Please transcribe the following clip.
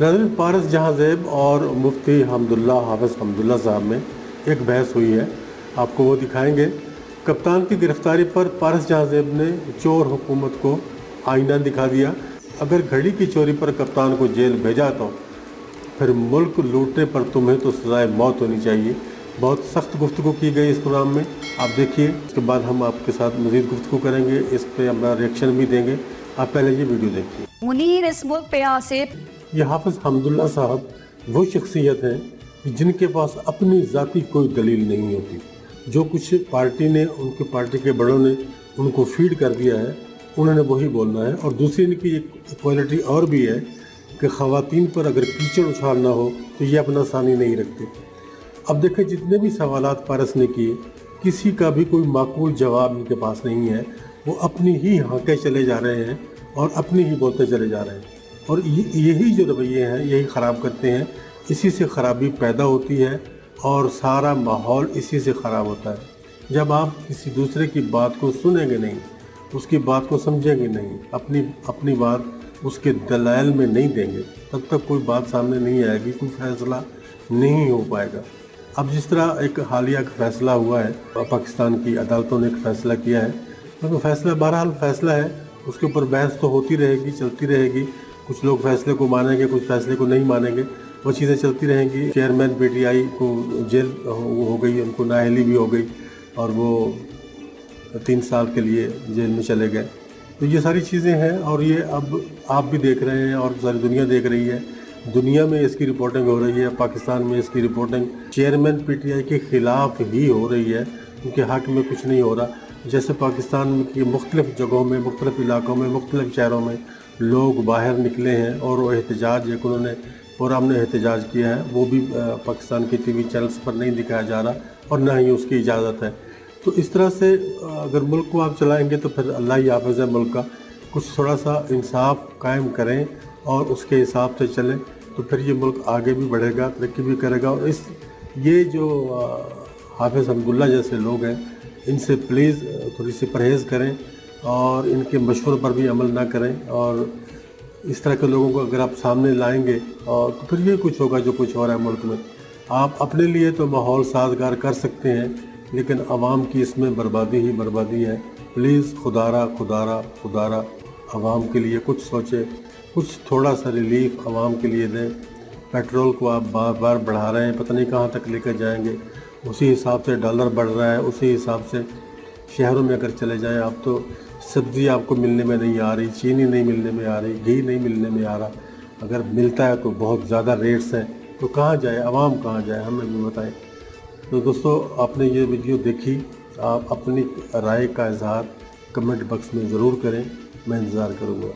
नाज़रीन, पारस जहाँ ज़ैब और मुफ्ती हमदुल्ला हाफ़िज़ हमदुल्ला साहब में एक बहस हुई है, आपको वो दिखाएंगे। कप्तान की गिरफ्तारी पर पारस जहाँ ज़ैब ने चोर हुकूमत को आईना दिखा दिया। अगर घड़ी की चोरी पर कप्तान को जेल भेजा तो फिर मुल्क लूटने पर तुम्हें तो सज़ाए मौत होनी चाहिए। बहुत सख्त गुफ्तगू की गई इस प्रोग्राम में, आप देखिए। उसके बाद हम आपके साथ मज़ीद गुफ्तगू करेंगे, इस पर अपना रिएक्शन भी देंगे। आप पहले ये वीडियो देखिए। मुनीर इस मुल्क पे आसिफ, ये हाफ़िज़ हमदुल्ला साहब वो शख्सियत हैं जिनके पास अपनी ज़ाती कोई दलील नहीं होती। जो कुछ पार्टी ने, उनके पार्टी के बड़ों ने उनको फीड कर दिया है, उन्होंने वही बोलना है। और दूसरी इनकी एक क्वालिटी और भी है कि ख़वातीन पर अगर कीचड़ उछालना हो तो ये अपना सानी नहीं रखते। अब देखें, जितने भी सवालात पारस ने किए, किसी का भी कोई माकूल जवाब इनके पास नहीं है। वो अपनी ही हाँके चले जा रहे हैं और अपनी ही बोलते चले जा रहे हैं। और यही जो रवैये हैं, यही ख़राब करते हैं। इसी से ख़राबी पैदा होती है और सारा माहौल इसी से ख़राब होता है। जब आप किसी दूसरे की बात को सुनेंगे नहीं, उसकी बात को समझेंगे नहीं, अपनी बात उसके दलाइल में नहीं देंगे, तब तक कोई बात सामने नहीं आएगी, कोई फ़ैसला नहीं हो पाएगा। अब जिस तरह एक हालिया फ़ैसला हुआ है, पाकिस्तान की अदालतों ने एक फ़ैसला किया है, तो फ़ैसला बहरहाल फ़ैसला है, उसके ऊपर बहस तो होती रहेगी, चलती रहेगी। कुछ लोग फ़ैसले को मानेंगे, कुछ फ़ैसले को नहीं मानेंगे, वो चीज़ें चलती रहेंगी। चेयरमैन पीटीआई को जेल हो गई, उनको नाअहली भी हो गई और वो 3 साल के लिए जेल में चले गए। तो ये सारी चीज़ें हैं और ये अब आप भी देख रहे हैं और सारी दुनिया देख रही है। दुनिया में इसकी रिपोर्टिंग हो रही है, पाकिस्तान में इसकी रिपोर्टिंग चेयरमैन पीटीआई के ख़िलाफ़ ही हो रही है, उनके हक़ में कुछ नहीं हो रहा। जैसे पाकिस्तान की मुख्तलिफ़ जगहों में, मुख्तलिफ़ इलाक़ों में, मुख्तलिफ़ शहरों में लोग बाहर निकले हैं और वो एहतजाज, एक उन्होंने प्रोग्राम ने एहतजाज किया है, वो भी पाकिस्तान के टीवी चैनल्स पर नहीं दिखाया जा रहा और ना ही उसकी इजाज़त है। तो इस तरह से अगर मुल्क को आप चलाएंगे तो फिर अल्लाह ही हाफ़िज़ है मुल्क का। कुछ थोड़ा सा इंसाफ कायम करें और उसके हिसाब से चलें, तो फिर ये मुल्क आगे भी बढ़ेगा, तरक्की भी करेगा। और ये जो हाफ़िज़ हमदुल्ला जैसे लोग हैं, इनसे प्लीज़ थोड़ी सी परहेज़ करें और इनके मशवरों पर भी अमल ना करें। और इस तरह के लोगों को अगर आप सामने लाएंगे और तो फिर ये कुछ होगा जो कुछ हो रहा है मुल्क में। आप अपने लिए तो माहौल साजगार कर सकते हैं, लेकिन आवाम की इसमें बर्बादी ही बर्बादी है। प्लीज़ खुदारा आवाम के लिए कुछ सोचें, कुछ थोड़ा सा रिलीफ आवाम के लिए दें। पेट्रोल को आप बार बार बढ़ा रहे हैं, पता नहीं कहाँ तक लेकर जाएंगे। उसी हिसाब से डॉलर बढ़ रहा है, उसी हिसाब से शहरों में अगर चले जाएं आप तो सब्ज़ी आपको मिलने में नहीं आ रही, चीनी नहीं मिलने में आ रही, घी नहीं मिलने में आ रहा। अगर मिलता है तो बहुत ज़्यादा रेट्स हैं, तो कहाँ जाए आवाम, कहाँ जाए, हमें भी बताएं। तो दोस्तों, आपने ये वीडियो देखी, आप अपनी राय का इज़हार कमेंट बॉक्स में ज़रूर करें, मैं इंतज़ार करूँगा।